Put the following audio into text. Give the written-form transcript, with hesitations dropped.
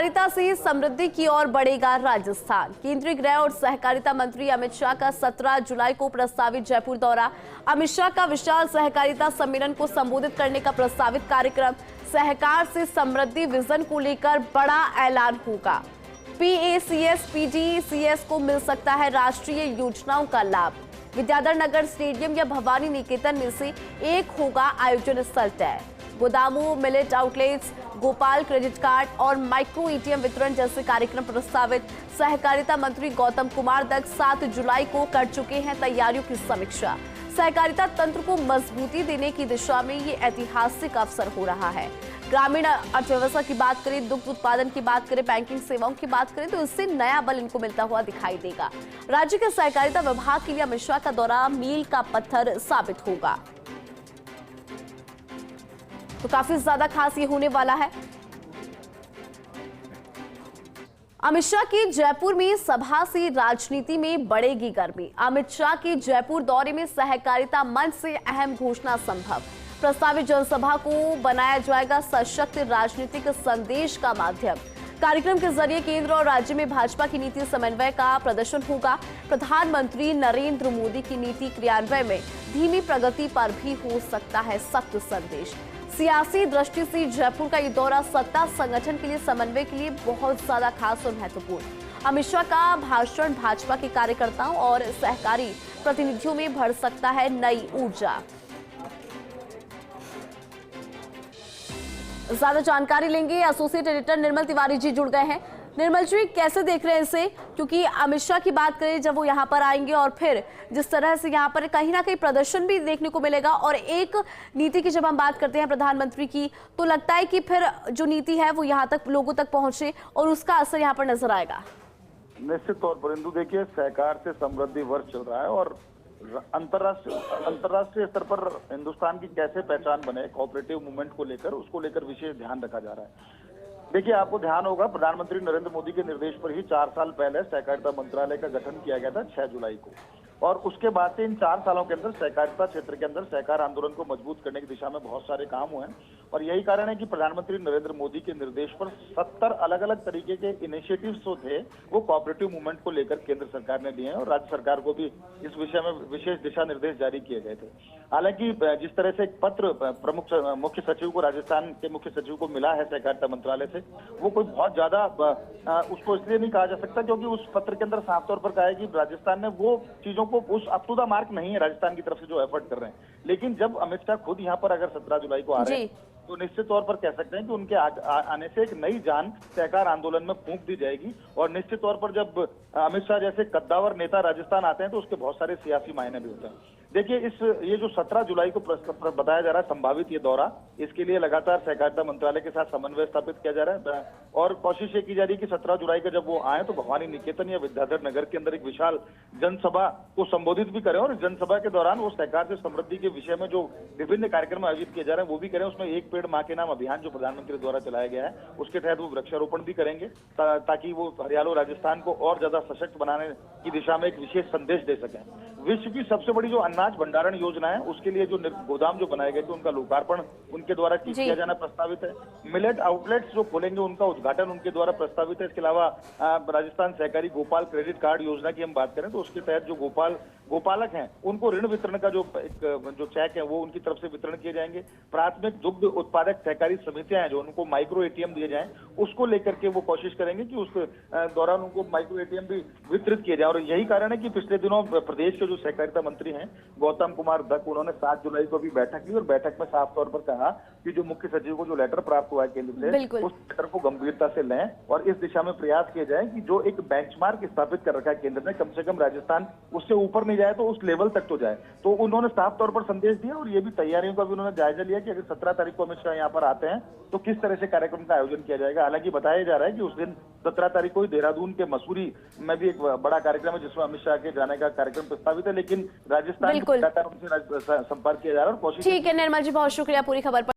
सहकारिता से समृद्धि की ओर बढ़ेगा राजस्थान। केंद्रीय गृह और सहकारिता मंत्री अमित शाह का 17 जुलाई को प्रस्तावित जयपुर दौरा। अमित शाह का विशाल सहकारिता सम्मेलन को संबोधित करने का प्रस्तावित कार्यक्रम। सहकार से समृद्धि विजन को लेकर बड़ा ऐलान होगा। PACS PDCS को मिल सकता है राष्ट्रीय योजनाओं का लाभ। विद्याधर नगर स्टेडियम या भवानी निकेतन में से एक होगा आयोजन स्थल तय। गोदामों, millet outlets, Gopal credit card और माइक्रो ATM वितरण जैसे कार्यक्रम प्रस्तावित। सहकारिता मंत्री गौतम कुमार दत्त 7 जुलाई को कर चुके हैं तैयारियों की समीक्षा। सहकारिता तंत्र को मजबूती देने की दिशा में ये ऐतिहासिक अवसर हो रहा है। ग्रामीण अर्थव्यवस्था की बात करें, दुग्ध उत्पादन की बात करें, बैंकिंग सेवाओं की बात करें तो इससे नया बल इनको मिलता हुआ दिखाई देगा। राज्य के सहकारिता विभाग के लिए अमित शाह का दौरा मील का पत्थर साबित होगा। तो काफी ज्यादा खास ये होने वाला है। अमित शाह की जयपुर में सभा से राजनीति में बढ़ेगी गर्मी। अमित शाह के जयपुर दौरे में सहकारिता मंच से अहम घोषणा संभव। प्रस्तावित जनसभा को बनाया जाएगा सशक्त राजनीतिक संदेश का माध्यम। कार्यक्रम के जरिए केंद्र और राज्य में भाजपा की नीति समन्वय का प्रदर्शन होगा। प्रधानमंत्री नरेंद्र मोदी की नीति क्रियान्वयन में धीमी प्रगति पर भी हो सकता है सख्त संदेश। सियासी दृष्टि से जयपुर का ये दौरा सत्ता संगठन के लिए समन्वय के लिए बहुत ज्यादा खास और महत्वपूर्ण। अमित शाह का भाषण भाजपा के कार्यकर्ताओं और सहकारी प्रतिनिधियों में भर सकता है नई ऊर्जा। ज्यादा जानकारी लेंगे, एसोसिएट एडिटर निर्मल तिवारी जी जुड़ गए हैं। निर्मल जी, कैसे देख रहे हैं इसे, क्योंकि अमित शाह की बात करें जब वो यहाँ पर आएंगे और फिर जिस तरह से यहाँ पर कहीं ना कहीं प्रदर्शन भी देखने को मिलेगा और एक नीति की जब हम बात करते हैं प्रधानमंत्री की, तो लगता है कि फिर जो नीति है वो यहाँ तक लोगों तक पहुंचे और उसका असर यहाँ पर नजर आएगा। निश्चित तौर पर इंदु, देखिए सहकार से समृद्धि वर्ष चल रहा है और अंतर्राष्ट्रीय स्तर पर हिंदुस्तान की कैसे पहचान बने कोऑपरेटिव मूवमेंट को लेकर, उसको लेकर विशेष ध्यान रखा जा रहा है। देखिए, आपको ध्यान होगा प्रधानमंत्री नरेंद्र मोदी के निर्देश पर ही 4 साल पहले सहकारिता मंत्रालय का गठन किया गया था 6 जुलाई को, और उसके बाद से इन 4 सालों के अंदर सहकारिता क्षेत्र के अंदर सहकार आंदोलन को मजबूत करने की दिशा में बहुत सारे काम हुए हैं। और यही कारण है कि प्रधानमंत्री नरेंद्र मोदी के निर्देश पर 70 अलग अलग तरीके के इनिशिएटिव्स जो थे वो कोऑपरेटिव मूवमेंट को लेकर केंद्र सरकार ने दिए हैं और राज्य सरकार को भी इस विषय में विशेष दिशा निर्देश जारी किए गए थे। हालांकि जिस तरह से एक पत्र प्रमुख मुख्य सचिव को, राजस्थान के मुख्य सचिव को मिला है सहकारिता मंत्रालय से, वो कोई बहुत ज्यादा उसको इसलिए नहीं कहा जा सकता क्योंकि उस पत्र के अंदर साफ तौर पर कहा है कि राजस्थान ने वो चीजों को उस अप टू द मार्क नहीं है राजस्थान की तरफ से जो एफर्ट कर रहे हैं। लेकिन जब अमित शाह खुद यहाँ पर अगर 17 जुलाई को आ रहे हैं तो निश्चित तौर पर कह सकते हैं कि उनके आने से एक नई जान सहकार आंदोलन में फूंक दी जाएगी। और निश्चित तौर पर जब अमित शाह जैसे कद्दावर नेता राजस्थान आते हैं तो उसके बहुत सारे सियासी मायने भी होते हैं। देखिए, ये जो 17 जुलाई को बताया जा रहा है संभावित ये दौरा, इसके लिए लगातार सहकारिता मंत्रालय के साथ समन्वय स्थापित किया जा रहा है और कोशिश ये की जा रही है कि 17 जुलाई का जब वो आए तो भवानी निकेतन या विद्याधर नगर के अंदर एक विशाल जनसभा को संबोधित भी करें और जनसभा के दौरान वो सहकार से समृद्धि के विषय में जो विभिन्न कार्यक्रम आयोजित किए जा रहे हैं वो भी करें। उसमें एक पेड़ मां के नाम अभियान जो प्रधानमंत्री द्वारा चलाया गया है उसके तहत वो वृक्षारोपण भी करेंगे ताकि वो हरियाणा राजस्थान को और ज्यादा सशक्त बनाने की दिशा में एक विशेष संदेश दे सकें। विश्व की सबसे बड़ी जो अनाज भंडारण योजना है उसके लिए जो गोदाम जो बनाए गए थे उनका लोकार्पण उनके द्वारा किया जाना प्रस्तावित है। मिलेट आउटलेट्स जो खोलेंगे उनका उद्घाटन उनके द्वारा प्रस्तावित है। इसके अलावा राजस्थान सहकारी गोपाल क्रेडिट कार्ड योजना की हम बात करें तो उसके तहत जो गोपालक हैं उनको ऋण वितरण का जो चेक है वो उनकी तरफ से वितरण किए जाएंगे। प्राथमिक दुग्ध उत्पादक सहकारी समितियां हैं जो उनको माइक्रो ATM दिए जाएं, उसको लेकर के वो कोशिश करेंगे कि उस दौरान उनको माइक्रो ATM भी वितरित किए जाए। और यही कारण है कि पिछले दिनों प्रदेश के जो सहकारिता मंत्री हैं गौतम कुमार दत्त, उन्होंने 7 जुलाई को भी बैठक ली और बैठक में साफ तौर पर कहा कि जो मुख्य सचिव को जो लेटर प्राप्त हुआ है केंद्र से उस लेटर को गंभीरता से लें और इस दिशा में प्रयास किए जाए कि जो एक बेंचमार्क स्थापित कर रखा है केंद्र ने, कम से कम राजस्थान उससे ऊपर नहीं जाए तो उस लेवल तक तो जाए। तो उन्होंने साफ तौर पर संदेश दिया और ये भी तैयारियों का भी उन्होंने जायजा लिया कि अगर 17 तारीख को अमित शाह यहाँ पर आते हैं तो किस तरह से कार्यक्रम का आयोजन किया जाएगा। हालांकि बताया जा रहा है कि उस दिन 17 तारीख को ही देहरादून के मसूरी में भी एक बड़ा कार्यक्रम है जिसमें अमित शाह के जाने का कार्यक्रम प्रस्तावित है, लेकिन राजस्थान उनसे संपर्क किया जा रहा है और कोशिश। ठीक है निर्मल जी, बहुत शुक्रिया पूरी खबर पर।